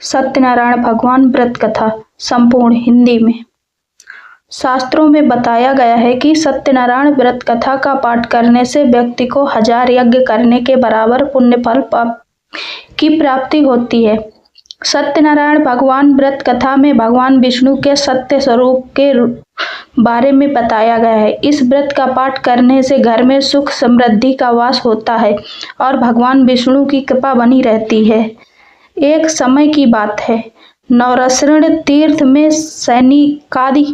सत्यनारायण भगवान व्रत कथा संपूर्ण हिंदी में। शास्त्रों में बताया गया है कि सत्यनारायण व्रत कथा का पाठ करने से व्यक्ति को 1000 यज्ञ करने के बराबर पुण्य फल की प्राप्ति होती है। सत्यनारायण भगवान व्रत कथा में भगवान विष्णु के सत्य स्वरूप के बारे में बताया गया है। इस व्रत का पाठ करने से घर में सुख समृद्धि का वास होता है और भगवान विष्णु की कृपा बनी रहती है। एक समय की बात है, नौरसरण तीर्थ में सैनिकादि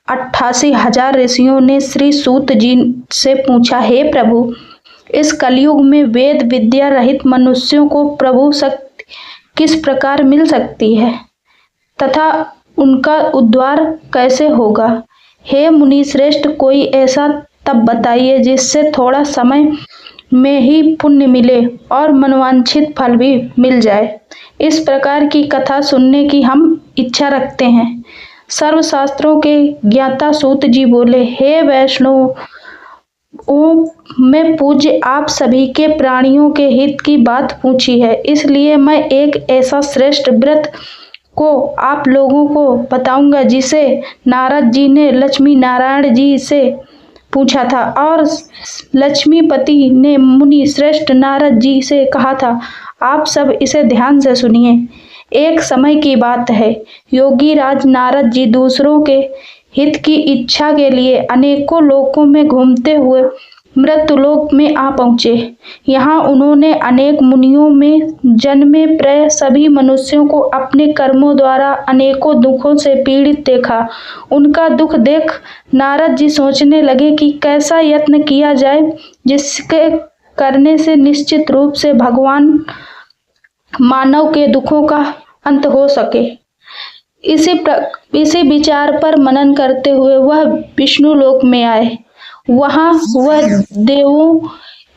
88,000 ऋषियों ने श्री सूत जी से पूछा, हे प्रभु, इस कलयुग में वेद विद्या रहित मनुष्यों को प्रभु शक्ति किस प्रकार मिल सकती है तथा उनका उद्धार कैसे होगा? हे मुनि श्रेष्ठ, कोई ऐसा तप बताइए जिससे थोड़ा समय में ही पुण्य मिले और मनवांछित फल भी मिल जाए। इस प्रकार की कथा सुनने की हम इच्छा रखते हैं। सर्वशास्त्रों के ज्ञाता सूत जी बोले, हे वैष्णव, मैं पूज्य आप सभी के प्राणियों के हित की बात पूछी है, इसलिए मैं एक ऐसा श्रेष्ठ व्रत को आप लोगों को बताऊंगा जिसे नारद जी ने लक्ष्मी नारायण जी से पूछा था और लक्ष्मीपति ने मुनि श्रेष्ठ नारद जी से कहा था। आप सब इसे ध्यान से सुनिए। एक समय की बात है, योगी राज नारद जी दूसरों के हित की इच्छा के लिए अनेकों लोकों में घूमते हुए मृत्युलोक में आ पहुँचे। यहाँ उन्होंने अनेक मुनियों में जन्मे प्राय सभी मनुष्यों को अपने कर्मों द्वारा अनेकों दुखों से पीड़ित देखा। उनका दुख देख नारद जी सोचने लगे कि कैसा यत्न किया जाए जिसके करने से निश्चित रूप से भगवान मानव के दुखों का अंत हो सके। इसी विचार पर मनन करते हुए वह विष्णु लोक में आए। वहां वह देवों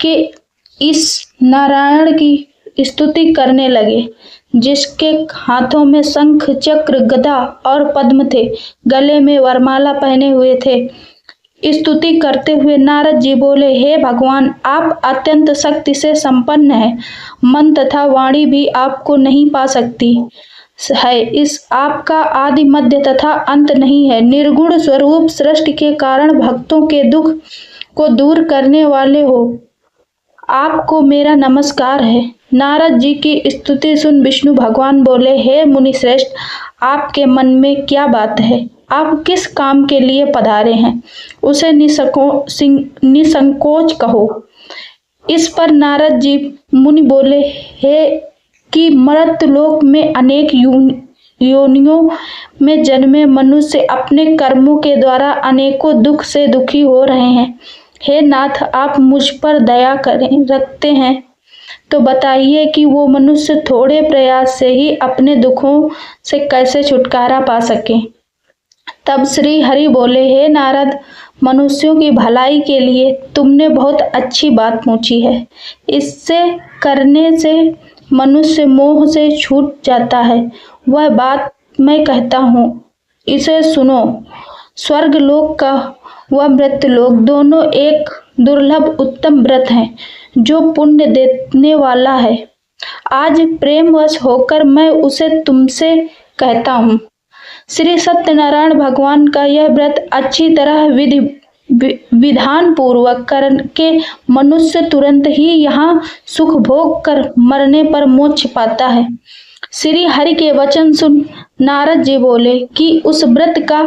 के इस नारायण की स्तुति करने लगे, जिसके हाथों में शंख चक्र गदा और पद्म थे, गले में वरमाला पहने हुए थे। स्तुति करते हुए नारद जी बोले, हे भगवान, आप अत्यंत शक्ति से संपन्न हैं, मन तथा वाणी भी आपको नहीं पा सकती है। इस आपका आदि मध्य तथा अंत नहीं है। निर्गुण स्वरूप सृष्टि के कारण भक्तों के दुख को दूर करने वाले हो, आपको मेरा नमस्कार है। नारद जी की स्तुति सुन विष्णु भगवान बोले, हे मुनि श्रेष्ठ, आपके मन में क्या बात है? आप किस काम के लिए पधारे हैं, उसे निसंकोच कहो। इस पर नारद जी मुनि बोले, हे कि मर्त्यलोक में अनेक योनियों में जन्मे मनुष्य अपने कर्मों के द्वारा अनेकों दुख से दुखी हो रहे हैं। हे नाथ, आप मुझ पर दया रखते हैं तो बताइए कि वो मनुष्य थोड़े प्रयास से ही अपने दुखों से कैसे छुटकारा पा सके। तब श्री हरि बोले, हे नारद, मनुष्यों की भलाई के लिए तुमने बहुत अच्छी बात पूछी है। इससे करने से मनुष्य मोह से छूट जाता है। वह बात मैं कहता हूँ, इसे सुनो। स्वर्ग लोक का वह मृत्युलोक दोनों एक दुर्लभ उत्तम व्रत है जो पुण्य देने वाला है। आज प्रेमवश होकर मैं उसे तुमसे कहता हूँ। श्री सत्यनारायण भगवान का यह व्रत अच्छी तरह विधान पूर्वक करके मनुष्य तुरंत ही यहाँ सुख भोग कर मरने पर मोक्ष पाता है। श्री हरि के वचन सुन नारद जी बोले कि उस व्रत का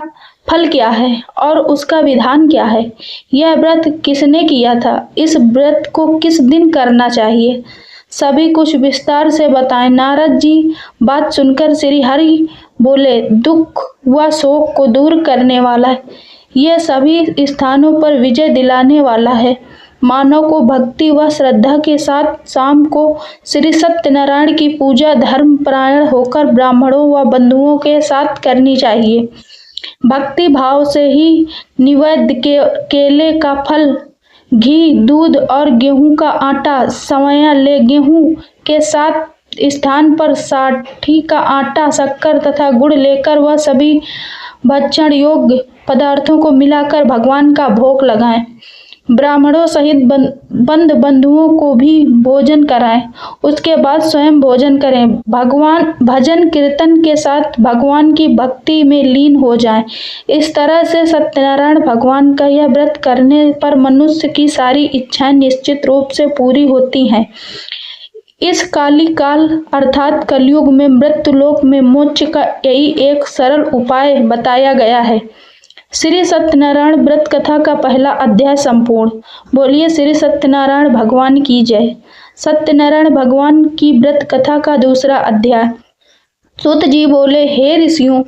फल क्या है और उसका विधान क्या है? यह व्रत किसने किया था? इस व्रत को किस दिन करना चाहिए? सभी कुछ विस्तार से बताएं। नारद जी बात सुनकर श्री हरि बोले, दुख व शोक को दूर करने वाला है, यह सभी स्थानों पर विजय दिलाने वाला है। मानव को भक्ति व श्रद्धा के साथ शाम को श्री सत्यनारायण की पूजा धर्मपरायण होकर ब्राह्मणों व बंधुओं के साथ करनी चाहिए। भक्ति भाव से ही निवेद्य के केले का फल, घी, दूध और गेहूं का आटा सवैया ले गेहूं के साथ स्थान पर साठी का आटा, शक्कर तथा गुड़ लेकर वह सभी भक्षण योग्य पदार्थों को मिलाकर भगवान का भोग लगाएं। ब्राह्मणों सहित बंद बंधुओं को भी भोजन कराएं। उसके बाद स्वयं भोजन करें। भगवान भजन कीर्तन के साथ भगवान की भक्ति में लीन हो जाएं। इस तरह से सत्यनारायण भगवान का यह व्रत करने पर मनुष्य की सारी इच्छाएं निश्चित रूप से पूरी होती हैं। इस काली काल अर्थात कलयुग में मृत्युलोक में मोक्ष का यही एक सरल उपाय बताया गया है। श्री सत्यनारायण व्रत कथा का पहला अध्याय संपूर्ण। बोलिए श्री सत्यनारायण भगवान की जय। सत्यनारायण भगवान की व्रत कथा का दूसरा अध्याय। सूत जी बोले, हे ऋषियों,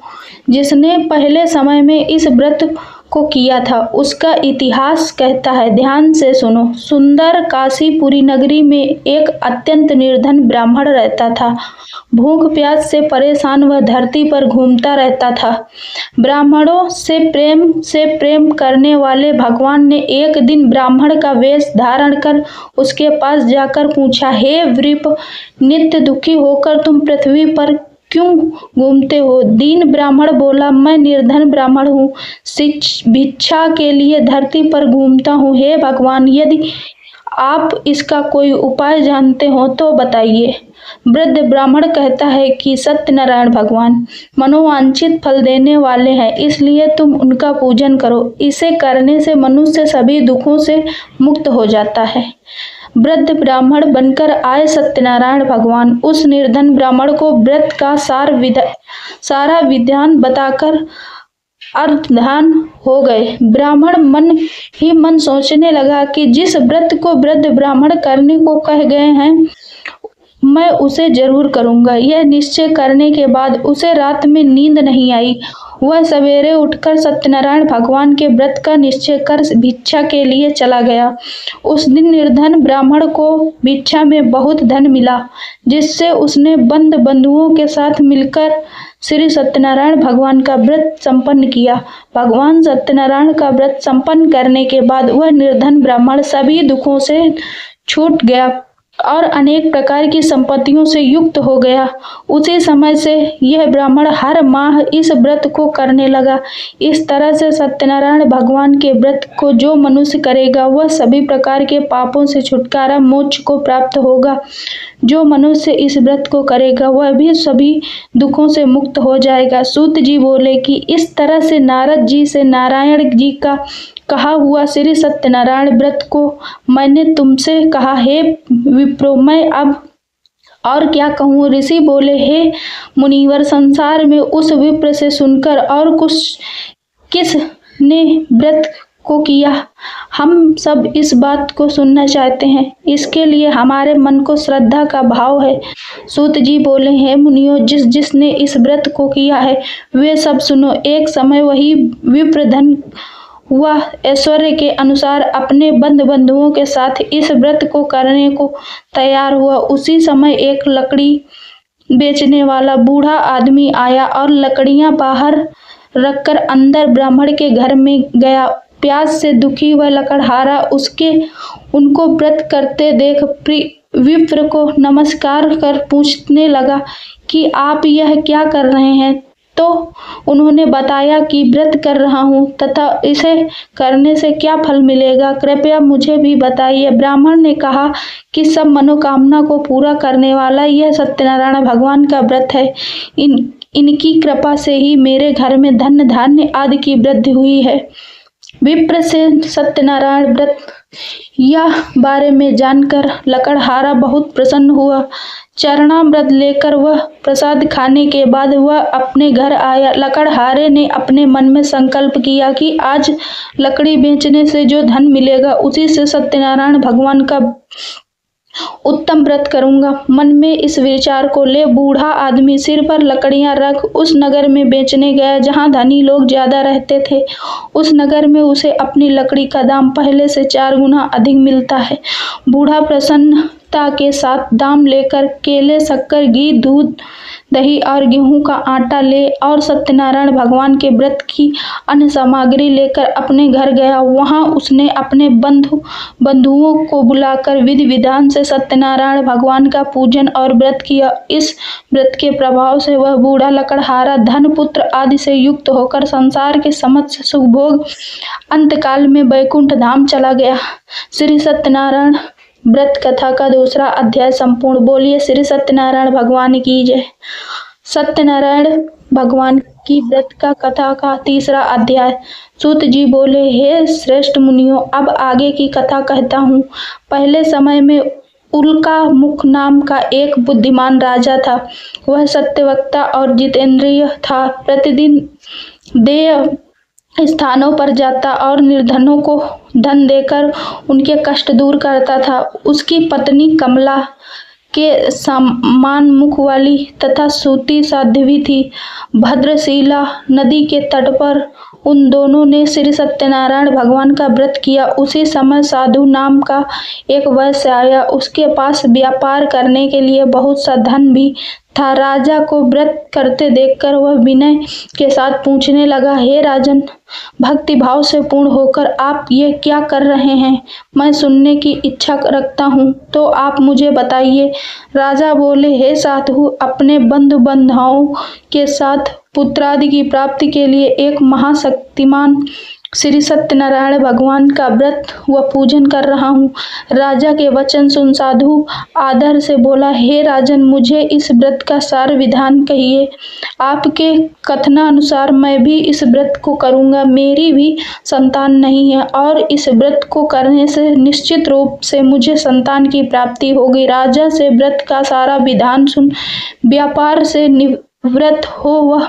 जिसने पहले समय में इस व्रत को किया था उसका इतिहास कहता है, ध्यान से सुनो। सुंदर काशीपुरी नगरी में एक अत्यंत निर्धन ब्राह्मण रहता था। भूख प्यास से परेशान वह धरती पर घूमता रहता था। ब्राह्मणों से प्रेम करने वाले भगवान ने एक दिन ब्राह्मण का वेश धारण कर उसके पास जाकर पूछा, हे वृप, नित्य दुखी होकर तुम पृथ्वी पर क्यों घूमते हो? दीन ब्राह्मण बोला, मैं निर्धन ब्राह्मण हूँ, भिक्षा के लिए धरती पर घूमता हूँ। हे भगवान, यदि आप इसका कोई उपाय जानते हो तो बताइए। वृद्ध ब्राह्मण कहता है कि सत्यनारायण भगवान मनोवांछित फल देने वाले हैं, इसलिए तुम उनका पूजन करो। इसे करने से मनुष्य सभी दुखों से मुक्त हो जाता है। वृद्ध ब्राह्मण बनकर आए सत्यनारायण भगवान उस निर्धन ब्राह्मण को व्रत का सारा विधान बताकर अर्धधान हो गए। ब्राह्मण मन ही मन सोचने लगा कि जिस व्रत को वृद्ध ब्राह्मण करने को कह गए हैं मैं उसे जरूर करूंगा। यह निश्चय करने के बाद उसे रात में नींद नहीं आई। वह सवेरे उठकर सत्यनारायण भगवान के व्रत का निश्चय कर भिक्षा के लिए चला गया। उस दिन निर्धन ब्राह्मण को भिक्षा में बहुत धन मिला, जिससे उसने बंद बंधुओं के साथ मिलकर श्री सत्यनारायण भगवान का व्रत संपन्न किया। भगवान सत्यनारायण का व्रत संपन्न करने के बाद वह निर्धन ब्राह्मण सभी दुखों से छूट गया और अनेक प्रकार की संपत्तियों से युक्त हो गया। उसी समय से यह ब्राह्मण हर माह इस व्रत को करने लगा। इस तरह से सत्यनारायण भगवान के व्रत को जो मनुष्य करेगा वह सभी प्रकार के पापों से छुटकारा मोक्ष को प्राप्त होगा। जो मनुष्य इस व्रत को करेगा वह भी सभी दुखों से मुक्त हो जाएगा। सूत जी बोले कि इस तरह से नारद जी से नारायण जी का कहा हुआ श्री सत्यनारायण व्रत को मैंने तुमसे कहा। हे विप्रो, मैं अब और क्या कहूँ? ऋषि बोले, हे मुनिवर, संसार में उस विप्र से सुनकर और कुछ किसने व्रत को किया, हम सब इस बात को सुनना चाहते हैं। इसके लिए हमारे मन को श्रद्धा का भाव है। सूत जी बोले, हे मुनियों, जिसने इस व्रत को किया है वे सब सुनो। एक समय वही विप्र धन वह ऐश्वर्य के अनुसार अपने बंद बंधुओं के साथ इस व्रत को करने को तैयार हुआ। उसी समय एक लकड़ी बेचने वाला बूढ़ा आदमी आया और लकड़ियां बाहर रखकर अंदर ब्राह्मण के घर में गया। प्यास से दुखी वह लकड़हारा उनको व्रत करते देख विप्र को नमस्कार कर पूछने लगा कि आप यह क्या कर रहे हैं? तो उन्होंने बताया कि व्रत कर रहा हूँ तथा इसे करने से क्या फल मिलेगा, कृपया मुझे भी बताइए। ब्राह्मण ने कहा कि सब मनोकामना को पूरा करने वाला यह सत्यनारायण भगवान का व्रत है। इनकी कृपा से ही मेरे घर में धन धान्य आदि की वृद्धि हुई है। विप्र से सत्यनारायण व्रत यह बारे में जानकर लकड़हारा बहुत प्रसन्न हुआ। चरणामृत लेकर वह प्रसाद खाने के बाद वह अपने घर आया। लकड़हारे ने अपने मन में संकल्प किया कि आज लकड़ी बेचने से जो धन मिलेगा उसी से सत्यनारायण भगवान का उत्तम व्रत करूंगा। मन में इस विचार को ले बूढ़ा आदमी सिर पर लकड़ियां रख उस नगर में बेचने गया जहां धनी लोग ज्यादा रहते थे। उस नगर में उसे अपनी लकड़ी का दाम पहले से 4 गुना अधिक मिलता है। बूढ़ा प्रसन्न नियमितता के साथ दाम लेकर केले, शक्कर, घी, दूध, दही और गेहूं का आटा ले और सत्यनारायण भगवान के व्रत की अन्य सामग्री लेकर अपने घर गया। वहां उसने अपने बंधुओं को बुलाकर विधि विधान से सत्यनारायण भगवान का पूजन और व्रत किया। इस व्रत के प्रभाव से वह बूढ़ा, लकड़हारा, धन, पुत्र आदि से युक्त होकर संसार के समस्त सुख भोग अंतकाल में वैकुंठ धाम चला गया। श्री सत्यनारायण व्रत कथा का दूसरा अध्याय संपूर्ण। बोलिए श्री सत्यनारायण भगवान की जय। सत्यनारायण भगवान की व्रत का कथा का तीसरा अध्याय। सूत जी बोले, हे श्रेष्ठ मुनियों, अब आगे की कथा कहता हूँ। पहले समय में उल्का मुख नाम का एक बुद्धिमान राजा था। वह सत्यवक्ता और जितेंद्रिय था। प्रतिदिन देय स्थानों पर जाता और निर्धनों को धन देकर उनके कष्ट दूर करता था। उसकी पत्नी कमला के समान मुख वाली तथा सूती साध्वी थी। भद्रशिला नदी के तट पर उन दोनों ने श्री सत्यनारायण भगवान का व्रत किया। उसी समय साधु नाम का एक वैश्य आया। उसके पास व्यापार करने के लिए बहुत सा धन भी था। राजा को व्रत करते देखकर वह विनय के साथ पूछने लगा, हे राजन, भक्ति भाव से पूर्ण होकर आप ये क्या कर रहे हैं? मैं सुनने की इच्छा रखता हूँ, तो आप मुझे बताइए। राजा बोले, हे साधु, अपने बंधु बांधवों के साथ पुत्रादि की प्राप्ति के लिए एक महाशक्तिमान श्री सत्यनारायण भगवान का व्रत व पूजन कर रहा हूँ। राजा के वचन सुन साधु आदर से बोला, हे राजन, मुझे इस व्रत का सार विधान कहिए। आपके कथनानुसार मैं भी इस व्रत को करूँगा। मेरी भी संतान नहीं है और इस व्रत को करने से निश्चित रूप से मुझे संतान की प्राप्ति होगी। राजा से व्रत का सारा विधान सुन व्यापार से निवृत्त हो वह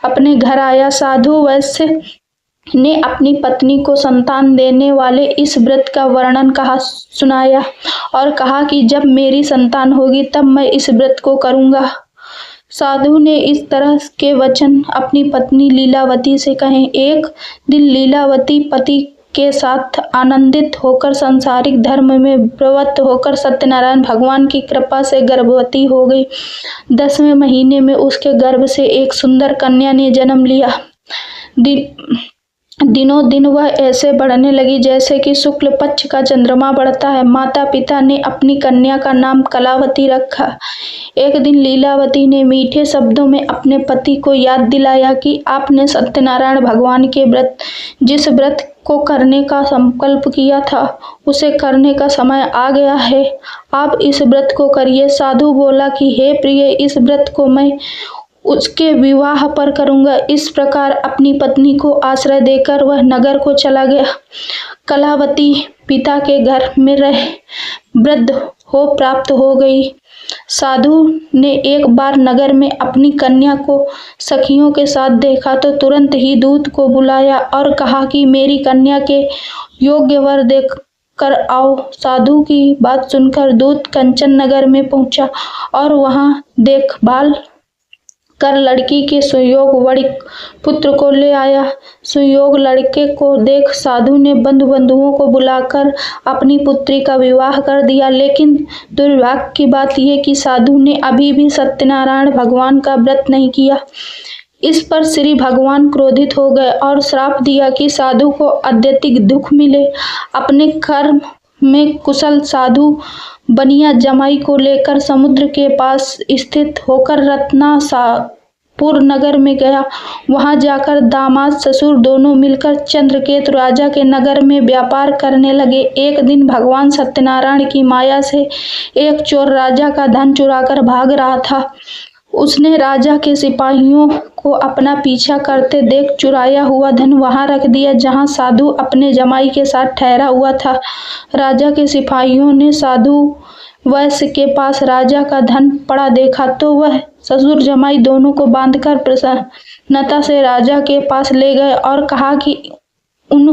अपने घर आया। साधु वैश्य ने अपनी पत्नी को संतान देने वाले इस व्रत का वर्णन सुनाया और कहा कि जब मेरी संतान होगी तब मैं इस व्रत को करूंगा। साधु ने इस तरह के वचन अपनी पत्नी लीलावती से कहे। एक दिन लीलावती पति के साथ आनंदित होकर सांसारिक धर्म में प्रवृत्त होकर सत्यनारायण भगवान की कृपा से गर्भवती हो गई। 10वें महीने में उसके गर्भ से एक सुंदर कन्या ने जन्म लिया। दिनों दिन वह ऐसे बढ़ने लगी जैसे कि शुक्ल पक्ष का चंद्रमा बढ़ता है। माता पिता ने अपनी कन्या का नाम कलावती रखा। एक दिन लीलावती ने मीठे शब्दों में अपने पति को याद दिलाया कि आपने सत्यनारायण भगवान के जिस व्रत को करने का संकल्प किया था उसे करने का समय आ गया है। आप इस व्रत को करिए। साधु बोला कि हे प्रिय, इस व्रत को मैं उसके विवाह पर करूंगा। इस प्रकार अपनी पत्नी को आश्रय देकर वह नगर को चला गया। कलावती पिता के घर में रह वृद्ध हो प्राप्त हो गई। साधु ने एक बार नगर में अपनी कन्या को सखियों के साथ देखा तो तुरंत ही दूत को बुलाया और कहा कि मेरी कन्या के योग्य वर देख कर आओ। साधु की बात सुनकर दूत कंचन नगर में पहुंचा और वहां देखभाल कर लड़की के सुयोग वड़ी पुत्र को ले आया। सुयोग लड़के को देख साधु ने बंधुओं को बुलाकर अपनी पुत्री का विवाह कर दिया। लेकिन दुर्भाग्य की बात यह कि साधु ने अभी भी सत्यनारायण भगवान का व्रत नहीं किया। इस पर श्री भगवान क्रोधित हो गए और श्राप दिया कि साधु को अत्यधिक दुख मिले। अपने कर्म में कुशल साधु बनिया जमाई को लेकर समुद्र के पास स्थित होकर रत्नापुर नगर में गया। वहां जाकर दामाद ससुर दोनों मिलकर चंद्रकेतु राजा के नगर में व्यापार करने लगे। एक दिन भगवान सत्यनारायण की माया से एक चोर राजा का धन चुराकर भाग रहा था। उसने राजा के सिपाहियों को अपना पीछा करते देख चुराया हुआ धन वहां रख दिया जहां साधु अपने जमाई के साथ ठहरा हुआ था। राजा के सिपाहियों ने साधु वैश्य के पास राजा का धन पड़ा देखा तो वह ससुर जमाई दोनों को बांधकर प्रसन्नता से राजा के पास ले गए और कहा कि उन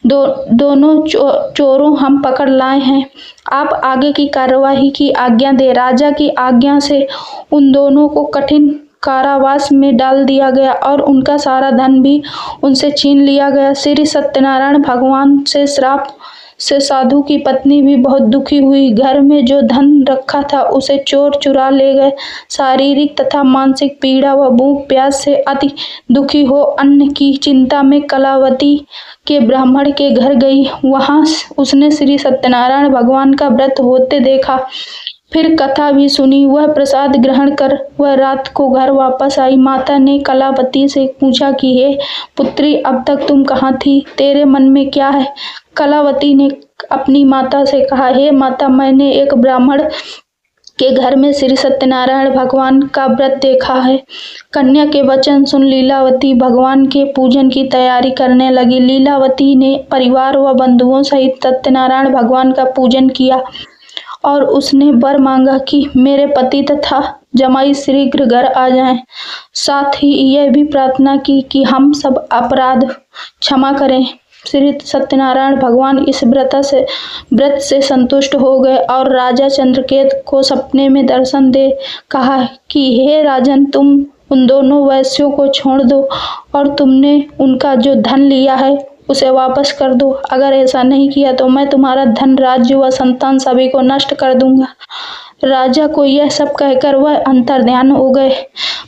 दोनों चोरों हम पकड़ लाए हैं। आप आगे की कार्यवाही की आज्ञा दे। राजा की आज्ञा से उन दोनों को कठिन कारावास में डाल दिया गया और उनका सारा धन भी उनसे छीन लिया गया। श्री सत्यनारायण भगवान से श्राप से साधु की पत्नी भी बहुत दुखी हुई। घर में जो धन रखा था उसे चोर चुरा ले गए। शारीरिक तथा मानसिक पीड़ा व भूख प्यास से अति दुखी हो अन्न की चिंता में कलावती के ब्राह्मण के घर गई। वहां उसने श्री सत्यनारायण भगवान का व्रत होते देखा, फिर कथा भी सुनी। वह प्रसाद ग्रहण कर वह रात को घर वापस आई। माता ने कलावती से पूछा कि हे पुत्री, अब तक तुम कहाँ थी? तेरे मन में क्या है? कलावती ने अपनी माता से कहा, हे माता, मैंने एक ब्राह्मण के घर में श्री सत्यनारायण भगवान का व्रत देखा है। कन्या के वचन सुन लीलावती भगवान के पूजन की तैयारी करने लगी। लीलावती ने परिवार व बंधुओं सहित सत्यनारायण भगवान का पूजन किया और उसने वर मांगा कि मेरे पति तथा जमाई शीघ्र घर आ जाएं। साथ ही यह भी प्रार्थना की कि हम सब अपराध क्षमा करें। श्री सत्यनारायण भगवान इस व्रत से संतुष्ट हो गए और राजा चंद्रकेत को सपने में दर्शन दे कहा कि हे राजन, तुम उन दोनों वैश्यों को छोड़ दो और तुमने उनका जो धन लिया है उसे वापस कर दो। अगर ऐसा नहीं किया तो मैं तुम्हारा धन, राज्य व संतान सभी को नष्ट कर दूंगा। राजा को यह सब कहकर वह अंतर्ध्यान हो गए।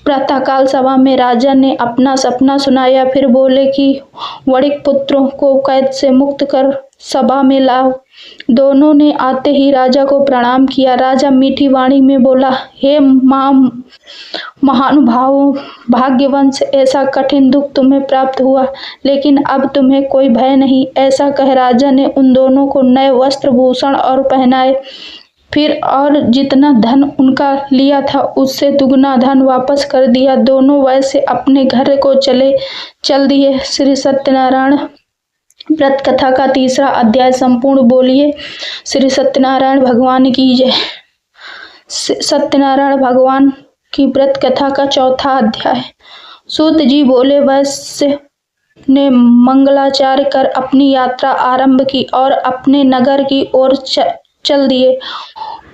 प्रातःकाल सभा में राजा ने अपना सपना सुनाया, फिर बोले कि वणिक पुत्रों को कैद से मुक्त कर सभा में लाओ। दोनों ने आते ही राजा को प्रणाम किया। राजा मीठी वाणी में बोला, हे महानुभावों, भाग्यवंश, ऐसा कठिन दुख तुम्हें प्राप्त हुआ, लेकिन अब तुम्हें कोई भय नहीं। ऐसा कह राजा ने उन दोनों को नए वस्त्र भूषण और पहनाए। फिर और जितना धन उनका लिया था उससे दुगना धन वापस कर दिया। दोनों वैसे अपने घर को चल दिए। श्री सत्यनारायण व्रत कथा का 3रा अध्याय संपूर्ण बोलिए श्री सत्यनारायण भगवान की जय। सत्यनारायण भगवान की व्रत कथा का 4था अध्याय। सूत जी बोले, वैश्य ने मंगलाचार्य कर अपनी यात्रा आरंभ की और अपने नगर की ओर चल दिए।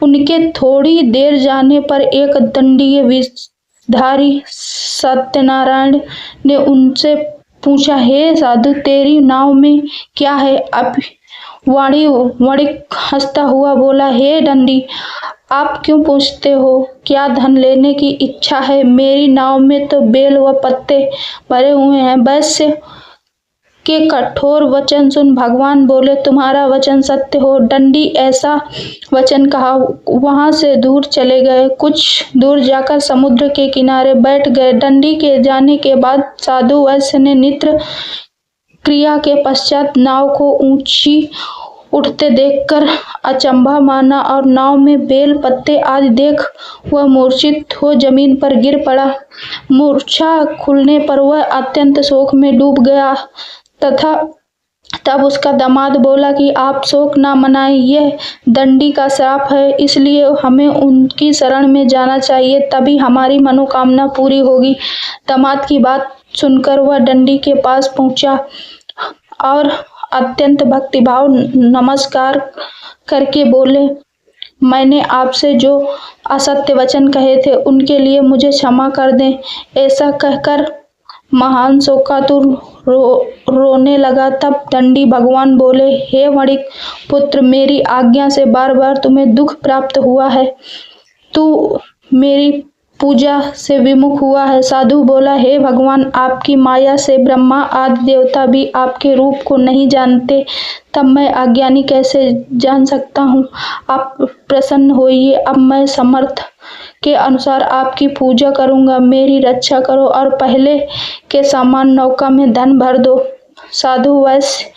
उनके थोड़ी देर जाने पर एक दंडीय विषधारी सत्यनारायण ने उनसे पूछा, हे साधु, तेरी नाव में क्या है? अब वणिक हंसता हुआ बोला, हे दंडी, आप क्यों पूछते हो? क्या धन लेने की इच्छा है? मेरी नाव में तो बेल व पत्ते भरे हुए हैं। वैश्य के कठोर वचन सुन भगवान बोले, तुम्हारा वचन सत्य हो। दंडी ऐसा वचन कहा वहां से दूर चले गए। कुछ दूर जाकर समुद्र के किनारे बैठ गए। दंडी के जाने के बाद साधु वैश्य ने नित्य क्रिया के पश्चात नाव को ऊंची उठते देखकर अचंभा माना और नाव में बेल पत्ते आदि देख वह मूर्छित हो जमीन पर गिर पड़ा। मूर्छा खुलने पर वह अत्यंत शोक में डूब गया तथा तब उसका दामाद बोला कि आप शोक ना मनाएं, यह दंडी का श्राप है, इसलिए हमें उनकी शरण में जाना चाहिए, तभी हमारी मनोकामना पूरी होगी। दामाद की बात सुनकर वह दंडी के पास पहुंचा और अत्यंत भक्तिभाव नमस्कार करके बोले, मैंने आपसे जो असत्य वचन कहे थे उनके लिए मुझे क्षमा कर दें। ऐसा कहकर महान शोकातुर रोने लगा। तब दंडी भगवान बोले, हे वणिक पुत्र, मेरी आज्ञा से बार बार तुम्हें दुख प्राप्त हुआ है। तू मेरी पूजा से विमुख हुआ है। साधु बोला, हे भगवान, आपकी माया से ब्रह्मा आदि देवता भी आपके रूप को नहीं जानते, तब मैं अज्ञानी कैसे जान सकता हूँ। आप प्रसन्न होइए, अब मैं समर्थ के अनुसार आपकी पूजा करूंगा। मेरी रक्षा करो और पहले के समान नौका में धन भर दो। साधु वैश्य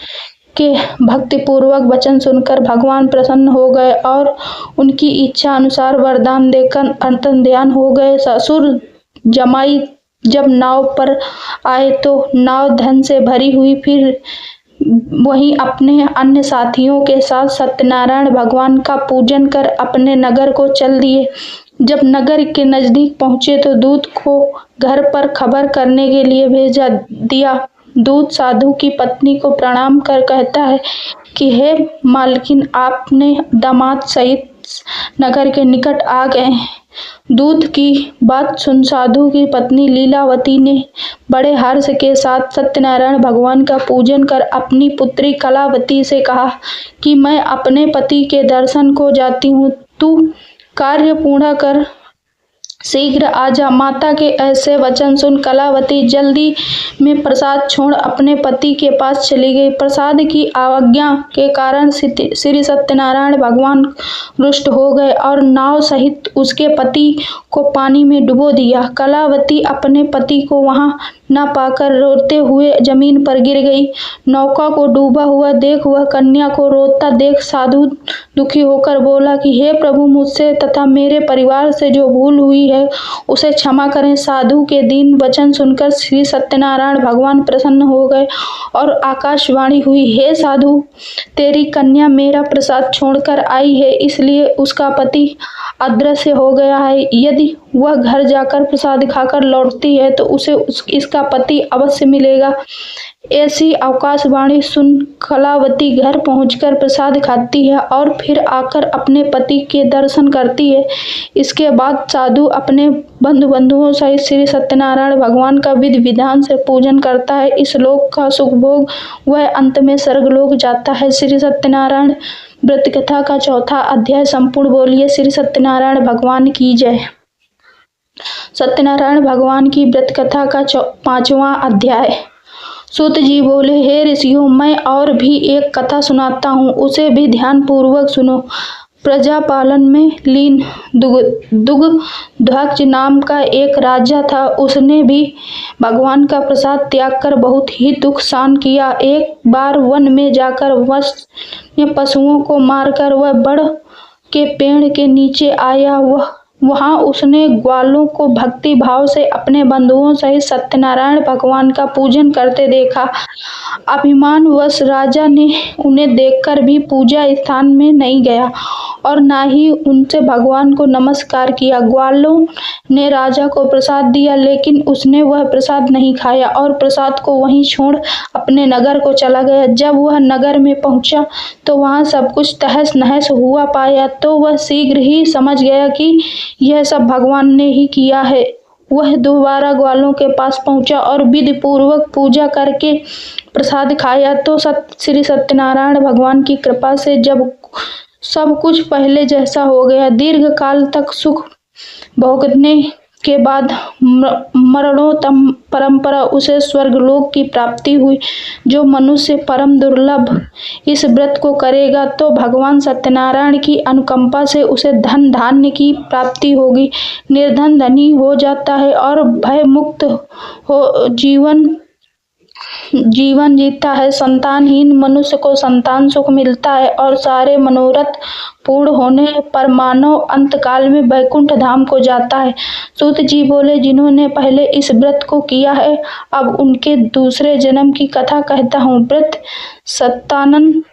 के भक्तिपूर्वक वचन सुनकर भगवान प्रसन्न हो गए और उनकी इच्छा अनुसार वरदान देकर अंतर्ध्यान हो गए। ससुर जमाई जब नाव पर आए तो नाव धन से भरी हुई। फिर वहीं अपने अन्य साथियों के साथ सत्यनारायण भगवान का पूजन कर अपने नगर को चल दिए। जब नगर के नजदीक पहुंचे तो दूत को घर पर खबर करने के लिए भेजा दिया। दूत साधु की पत्नी को प्रणाम कर कहता है कि हे मालकिन, आपने दामाद सहित नगर के निकट आ गए। दूत की बात सुन साधु की पत्नी लीलावती ने बड़े हर्ष के साथ सत्यनारायण भगवान का पूजन कर अपनी पुत्री कलावती से कहा कि मैं अपने पति के दर्शन को जाती हूँ, तू कार्य पूर्ण कर शीघ्र आजा। माता के ऐसे वचन सुन कलावती जल्दी में प्रसाद छोड़ अपने पति के पास चली गई। प्रसाद की आज्ञा के कारण श्री सत्यनारायण भगवान रुष्ट हो गए और नाव सहित उसके पति को पानी में डुबो दिया। कलावती अपने पति को वहां न पाकर रोते हुए जमीन पर गिर गई। नौका को डूबा हुआ देख वह कन्या को रोता देख साधु दुखी होकर बोला कि हे प्रभु, मुझसे तथा मेरे परिवार से जो भूल हुई है उसे क्षमा करें। साधु के दीन वचन सुनकर श्री सत्यनारायण भगवान प्रसन्न हो गए और आकाशवाणी हुई, हे साधु, तेरी कन्या मेरा प्रसाद छोड़कर आई है, इसलिए उसका पति अदृश्य हो गया है। यदि वह घर जाकर प्रसाद खाकर लौटती है तो उसे इसका पति अवश्य मिलेगा। ऐसी आकाशवाणी सुन कलावती घर पहुंचकर प्रसाद खाती है और फिर आकर अपने पति के दर्शन करती है। इसके बाद साधु अपने बंधुओं सहित श्री सत्यनारायण भगवान का विधि विधान से पूजन करता है। इस लोक का सुख भोग वह अंत में स्वर्गलोक जाता है। श्री सत्यनारायण व्रत कथा का चौथा अध्याय संपूर्ण। बोलिए श्री सत्यनारायण भगवान की जय। सत्यनारायण भगवान की व्रत कथा का 5वां अध्याय। सूत जी बोले, हे ऋषियों, मैं और भी एक कथा सुनाता हूँ, उसे भी ध्यान पूर्वक सुनो। प्रजापालन में लीन दुग्धध्वज नाम का एक राजा था। उसने भी भगवान का प्रसाद त्याग कर बहुत ही दुख सहन किया। एक बार वन में जाकर वन्य पशुओं को मारकर वह बड़ के पेड़ के नीचे आया। वहां उसने ग्वालों को भक्ति भाव से अपने बंधुओं सहित सत्यनारायण भगवान का पूजन करते देखा। अभिमानवश राजा ने उन्हें देखकर भी पूजा स्थान में नहीं गया और ना ही उनसे भगवान को नमस्कार किया। ग्वालों ने राजा को प्रसाद दिया, लेकिन उसने वह प्रसाद नहीं खाया और प्रसाद को वहीं छोड़ अपने नगर को चला गया। जब वह नगर में पहुंचा तो वहां सब कुछ तहस नहस हुआ पाया, तो वह शीघ्र ही समझ गया कि यह सब भगवान ने ही किया है। वह दोबारा ग्वालों के पास पहुंचा और विधि पूर्वक पूजा करके प्रसाद खाया तो श्री सत्यनारायण भगवान की कृपा से जब सब कुछ पहले जैसा हो गया। दीर्घ काल तक सुख भोगने के बाद मरणोत्तम परंपरा उसे स्वर्गलोक की प्राप्ति हुई, जो मनुष्य परम दुर्लभ इस व्रत को करेगा तो भगवान सत्यनारायण की अनुकंपा से उसे धन धान्य की प्राप्ति होगी। निर्धन धनी हो जाता है और भय मुक्त हो जीवन जीता है। संतानहीन मनुष्य को संतान सुख मिलता है और सारे मनोरथ पूर्ण होने पर मानव अंतकाल में वैकुंठ धाम को जाता है। सूत जी बोले, जिन्होंने पहले इस व्रत को किया है, अब उनके दूसरे जन्म की कथा कहता हूँ। व्रत सत्तानन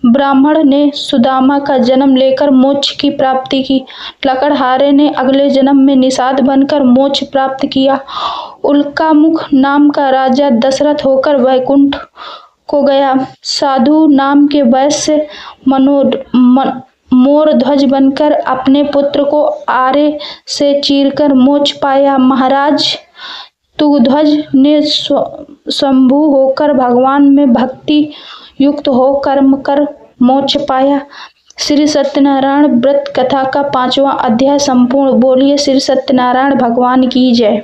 ब्राह्मण ने सुदामा का जन्म लेकर मोक्ष की प्राप्ति की। लकड़हारे ने अगले जन्म में निषाद बनकर मोक्ष प्राप्त किया। उल्कामुख नाम का राजा दशरथ होकर वैकुंठ को गया। साधु नाम के वैश्य मोरध्वज बनकर अपने पुत्र को आरे से चीरकर मोक्ष पाया। महाराज तुगध्वज ने शंभु होकर भगवान में भक्ति युक्त हो कर्म कर मोक्ष पाया। श्री सत्यनारायण व्रत कथा का 5वां अध्याय संपूर्ण। बोलिए श्री सत्यनारायण भगवान की जय।